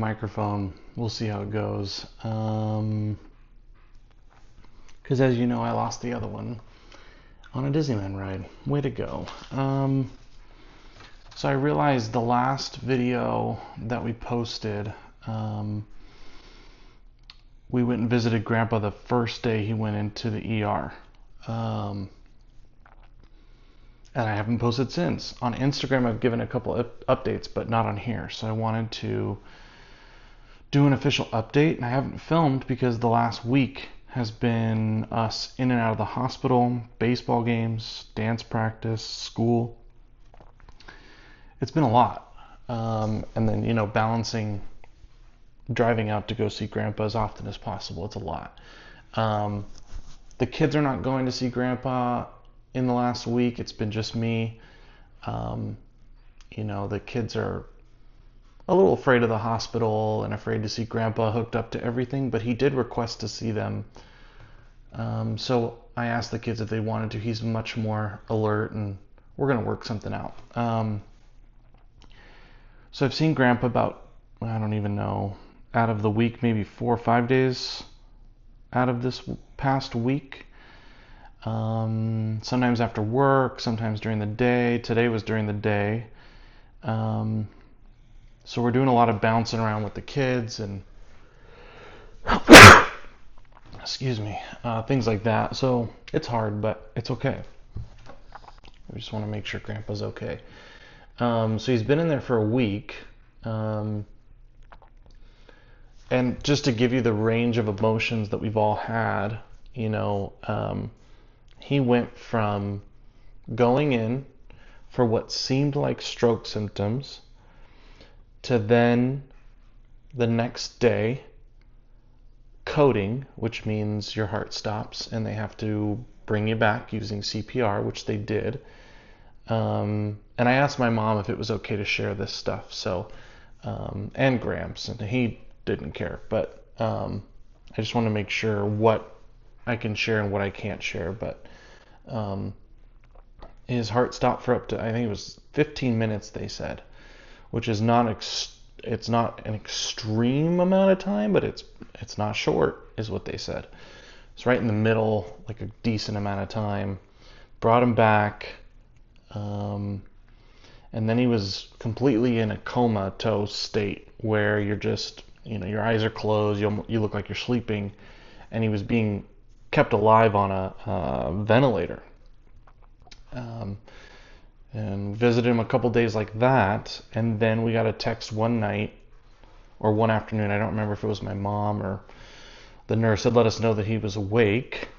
microphone. We'll see how it goes. Because as you know, I lost the other one on a Disneyland ride. Way to go. So I realized the last video that we posted, we went and visited Grandpa the first day he went into the ER. And I haven't posted since. On Instagram, I've given a couple updates, but not on here. So I wanted to do an official update, and I haven't filmed because the last week has been us in and out of the hospital, baseball games, dance practice, school. It's been a lot. And then, balancing driving out to go see Grandpa as often as possible. It's a lot. The kids are not going to see Grandpa in the last week. It's been just me. The kids are a little afraid of the hospital and afraid to see Grandpa hooked up to everything, but he did request to see them. So I asked the kids if they wanted to. He's much more alert, and we're going to work something out. So I've seen Grandpa about, I don't even know, out of the week, maybe 4 or 5 days out of this past week. Sometimes after work, sometimes during the day. Today was during the day. So we're doing a lot of bouncing around with the kids and excuse me, things like that. So it's hard, but it's okay. We just want to make sure Grandpa's okay. So he's been in there for a week. And just to give you the range of emotions that we've all had, he went from going in for what seemed like stroke symptoms to then the next day coding, which means your heart stops and they have to bring you back using CPR, which they did. And I asked my mom if it was okay to share this stuff. So, and Gramps, and he didn't care, but I just want to make sure what I can share and what I can't share. But his heart stopped for up to, I think it was 15 minutes, they said, which is not it's not an extreme amount of time, but it's not short, is what they said. It's right in the middle, like a decent amount of time. Brought him back, and then he was completely in a comatose state where you're just, your eyes are closed, you look like you're sleeping, and he was being kept alive on a ventilator. And visited him a couple days like that, and then we got a text one night or one afternoon, I don't remember if it was my mom or the nurse, had let us know that he was awake,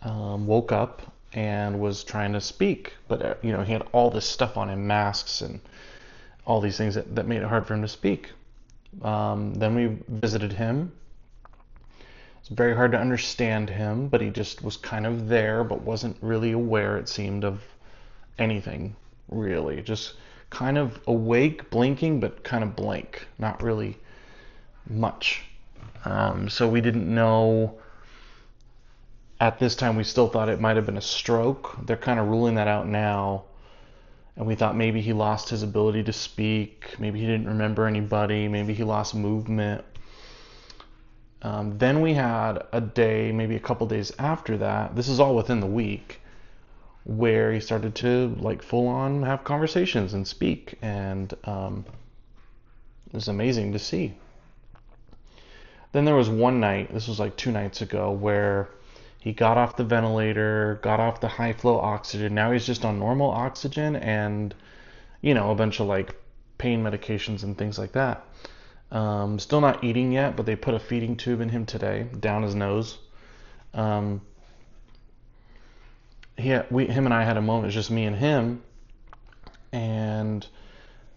woke up and was trying to speak, but he had all this stuff on him, masks and all these things that made it hard for him to speak. Then we visited him. It's very hard to understand him, but he just was kind of there, but wasn't really aware, it seemed, of anything, really. Just kind of awake, blinking, but kind of blank. Not really much. So we didn't know. At this time, we still thought it might have been a stroke. They're kind of ruling that out now. And we thought maybe he lost his ability to speak. Maybe he didn't remember anybody. Maybe he lost movement. Then we had a day, maybe a couple days after that, this is all within the week, where he started to full on have conversations and speak, and it was amazing to see. Then there was one night, this was 2 nights ago, where he got off the ventilator, got off the high flow oxygen. Now he's just on normal oxygen and a bunch of pain medications and things like that. Still not eating yet, but they put a feeding tube in him today, down his nose. Him and I had a moment, it was just me and him, and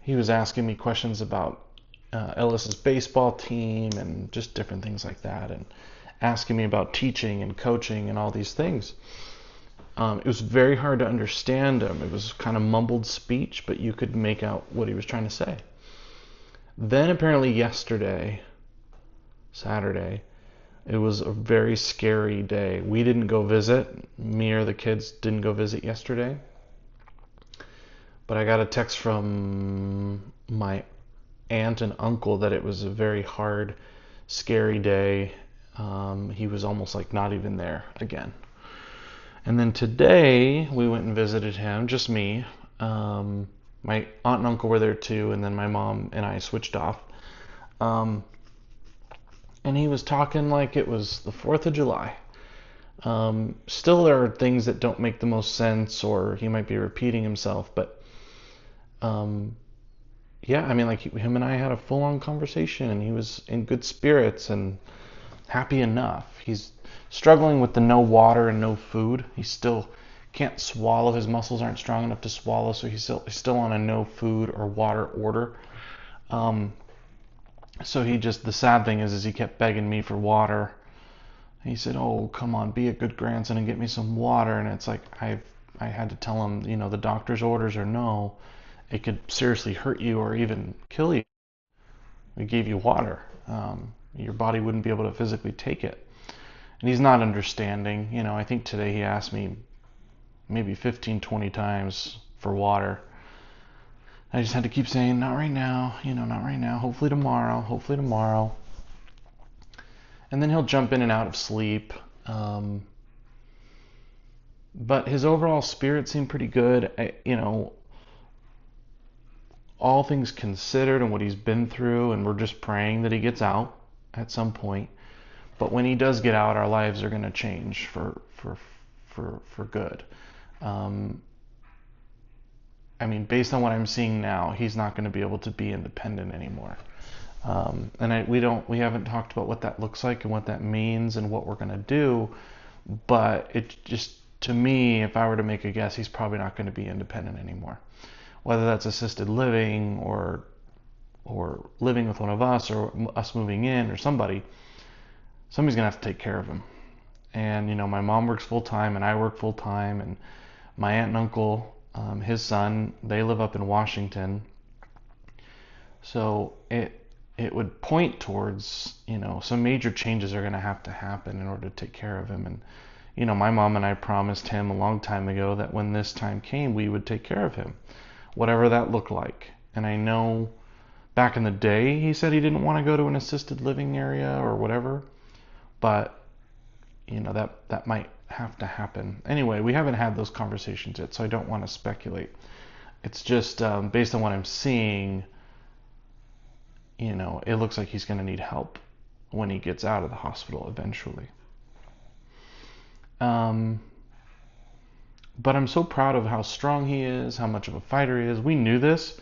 he was asking me questions about Ellis's baseball team and just different things like that, and asking me about teaching and coaching and all these things. It was very hard to understand him. It was kind of mumbled speech, but you could make out what he was trying to say. Then apparently yesterday, Saturday, it was a very scary day. We didn't go visit. Me or the kids didn't go visit yesterday. But I got a text from my aunt and uncle that it was a very hard, scary day. He was almost like not even there again. And then today we went and visited him, just me. My aunt and uncle were there too, and then my mom and I switched off. And he was talking like it was the 4th of July. Still, there are things that don't make the most sense, or he might be repeating himself, but yeah, I mean, like him and I had a full-on conversation, and he was in good spirits and happy enough. He's struggling with the no water and no food. He still can't swallow. His muscles aren't strong enough to swallow, so he's still on a no food or water order. So the sad thing is he kept begging me for water. He said, "Oh, come on, be a good grandson and get me some water." And it's like I had to tell him, the doctor's orders are no. It could seriously hurt you or even kill you. We gave you water. Your body wouldn't be able to physically take it. And he's not understanding. I think today he asked me maybe 15, 20 times for water. I just had to keep saying, not right now, not right now. Hopefully tomorrow, hopefully tomorrow. And then he'll jump in and out of sleep. But his overall spirit seemed pretty good. All things considered and what he's been through, and we're just praying that he gets out at some point. But when he does get out, our lives are going to change for good. I mean, based on what I'm seeing now, he's not going to be able to be independent anymore. And we haven't talked about what that looks like and what that means and what we're going to do. But it just, to me, if I were to make a guess, he's probably not going to be independent anymore. Whether that's assisted living or living with one of us or us moving in or somebody's going to have to take care of him. And, my mom works full time and I work full time, and my aunt and uncle, his son, they live up in Washington. So it would point towards, some major changes are going to happen in order to take care of him. And, my mom and I promised him a long time ago that when this time came, we would take care of him, whatever that looked like. And I know back in the day, he said he didn't want to go to an assisted living area or whatever, but, that might have to happen. Anyway, we haven't had those conversations yet, so I don't want to speculate. It's just based on what I'm seeing, it looks like he's going to need help when he gets out of the hospital eventually. But I'm so proud of how strong he is, how much of a fighter he is. We knew this.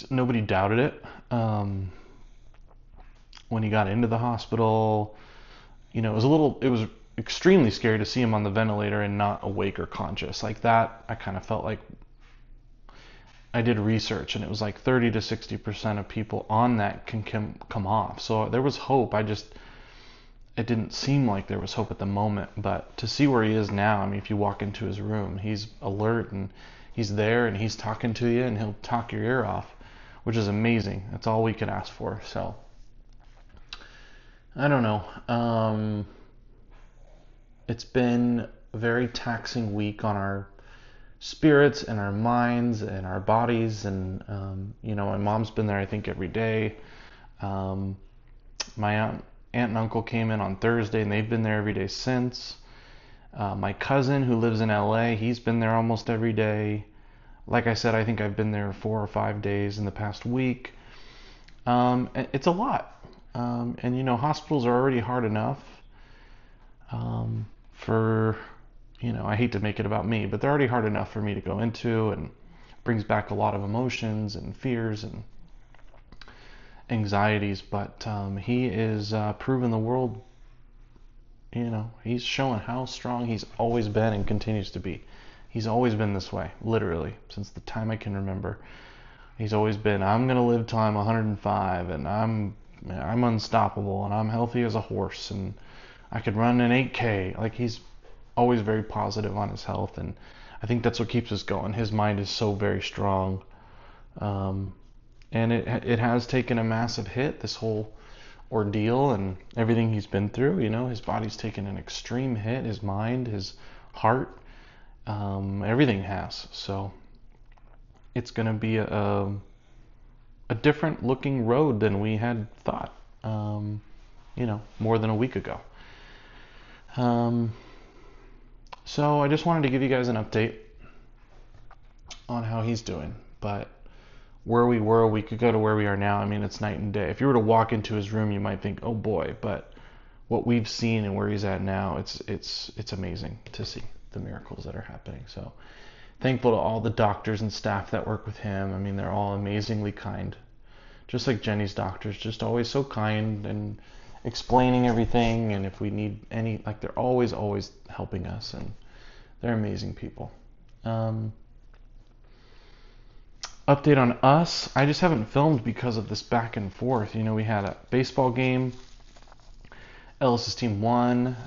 Nobody doubted it. When he got into the hospital, it was extremely scary to see him on the ventilator and not awake or conscious. Like that, I kind of felt like I did research, and it was like 30 to 60% of people on that can come off. So there was hope. It didn't seem like there was hope at the moment, but to see where he is now, I mean, if you walk into his room, he's alert and he's there and he's talking to you and he'll talk your ear off, which is amazing. That's all we could ask for. So I don't know. It's been a very taxing week on our spirits and our minds and our bodies, and my mom's been there, I think, every day. My aunt and uncle came in on Thursday, and they've been there every day since. My cousin, who lives in LA, he's been there almost every day. Like I said, I think I've been there 4 or 5 days in the past week. It's a lot. And hospitals are already hard enough I hate to make it about me, but they're already hard enough for me to go into, and brings back a lot of emotions and fears and anxieties. But he is proving the world, he's showing how strong he's always been and continues to be. He's always been this way, literally, since the time I can remember. He's always been, I'm going to live till I'm 105, and I'm unstoppable, and I'm healthy as a horse, and I could run an 8K. Like, he's always very positive on his health, and I think that's what keeps us going. His mind is so very strong, and it has taken a massive hit, this whole ordeal and everything he's been through. His body's taken an extreme hit, his mind, his heart, everything has. So it's going to be a different looking road than we had thought, more than a week ago. So I just wanted to give you guys an update on how he's doing. But where we were a week ago to where we are now, I mean, it's night and day. If you were to walk into his room, you might think, oh boy, but what we've seen and where he's at now, it's amazing to see the miracles that are happening. So thankful to all the doctors and staff that work with him. I mean, they're all amazingly kind. Just like Jenny's doctors, just always so kind and explaining everything. And if we need any, like, they're always helping us, and they're amazing people. Update on us. I just haven't filmed because of this back and forth. We had a baseball game. Ellis's team won.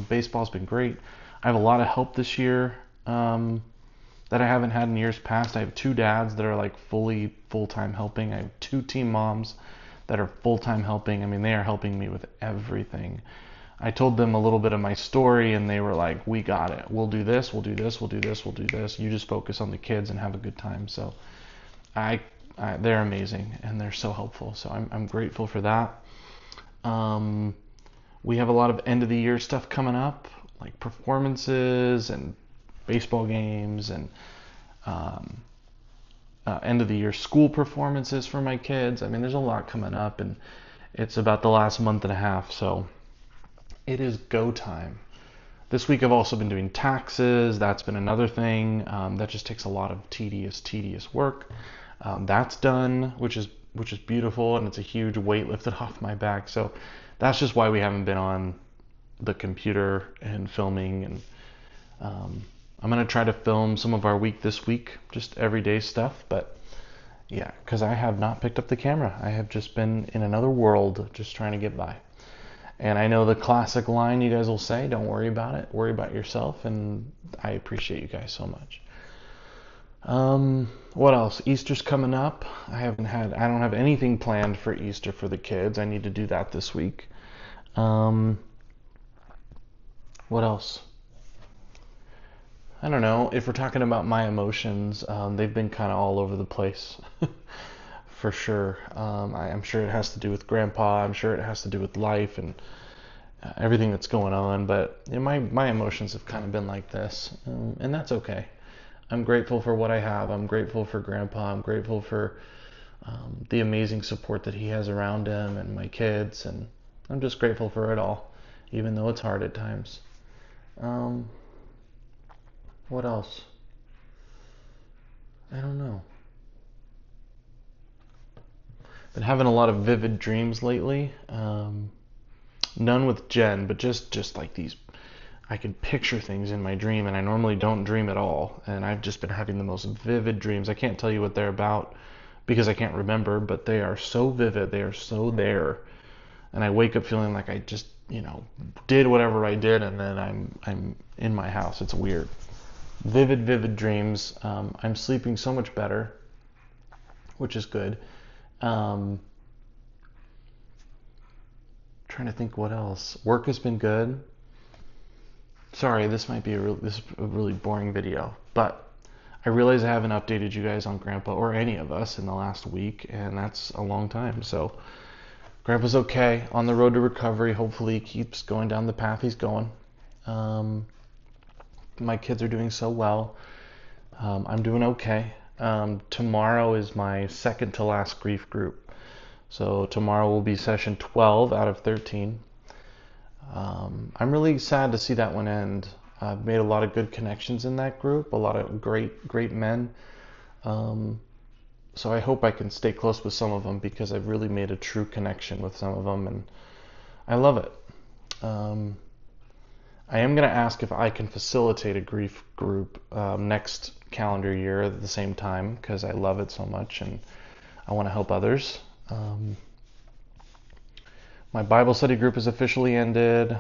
Baseball's been great. I have a lot of help this year that I haven't had in years past. I have 2 dads that are like full-time helping. I have 2 team moms that are full-time helping. I mean, they are helping me with everything. I told them a little bit of my story, and they were like, we got it. We'll do this, we'll do this, we'll do this, we'll do this. You just focus on the kids and have a good time. So they're amazing, and they're so helpful. So I'm grateful for that. We have a lot of end of the year stuff coming up, like performances and baseball games, and end of the year school performances for my kids. I mean, there's a lot coming up, and it's about the last month and a half, so it is go time. This week I've also been doing taxes. That's been another thing that just takes a lot of tedious work. That's done, which is beautiful, and it's a huge weight lifted off my back. So that's just why we haven't been on the computer and filming. And I'm going to try to film some of our week this week, just everyday stuff. But yeah, because I have not picked up the camera. I have just been in another world, just trying to get by. And I know the classic line you guys will say, don't worry about it, worry about yourself. And I appreciate you guys so much. What else? Easter's coming up. I don't have anything planned for Easter for the kids. I need to do that this week. What else? I don't know. If we're talking about my emotions, they've been kind of all over the place. For sure. I'm sure it has to do with Grandpa. I'm sure it has to do with life and everything that's going on. But my emotions have kind of been like this, and that's okay. I'm grateful for what I have. I'm grateful for Grandpa. I'm grateful for the amazing support that he has around him and my kids, and I'm just grateful for it all, even though it's hard at times. What else? I don't know. Been having a lot of vivid dreams lately. None with Jen, but just like these. I can picture things in my dream, and I normally don't dream at all. And I've just been having the most vivid dreams. I can't tell you what they're about because I can't remember, but they are so vivid. They are so there. And I wake up feeling like I just, did whatever I did, and then I'm in my house. It's weird. Vivid dreams. I'm sleeping so much better, which is good. Trying to think what else. Work has been good. Sorry, this might be a really boring video, but I realize I haven't updated you guys on Grandpa or any of us in the last week, and that's a long time. So Grandpa's okay, on the road to recovery. Hopefully he keeps going down the path he's going. My kids are doing so well. I'm doing okay. Tomorrow is my second to last grief group. So tomorrow will be session 12 out of 13. I'm really sad to see that one end. I've made a lot of good connections in that group, a lot of great men. So I hope I can stay close with some of them, because I've really made a true connection with some of them, and I love it. I am going to ask if I can facilitate a grief group next calendar year at the same time, because I love it so much and I want to help others. My Bible study group is officially ended.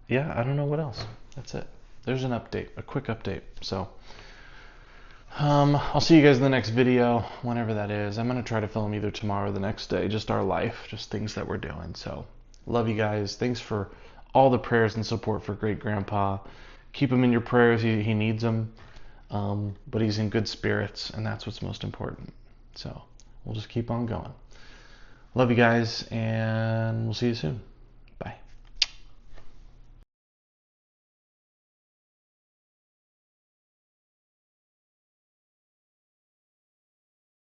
Yeah, I don't know what else. That's it. There's an update, a quick update. So I'll see you guys in the next video, whenever that is. I'm going to try to film either tomorrow or the next day, just our life, just things that we're doing. So love you guys. Thanks for all the prayers and support for great grandpa. keep him in your prayers. He needs them, but he's in good spirits, and that's what's most important. So we'll just keep on going. Love you guys, and we'll see you soon.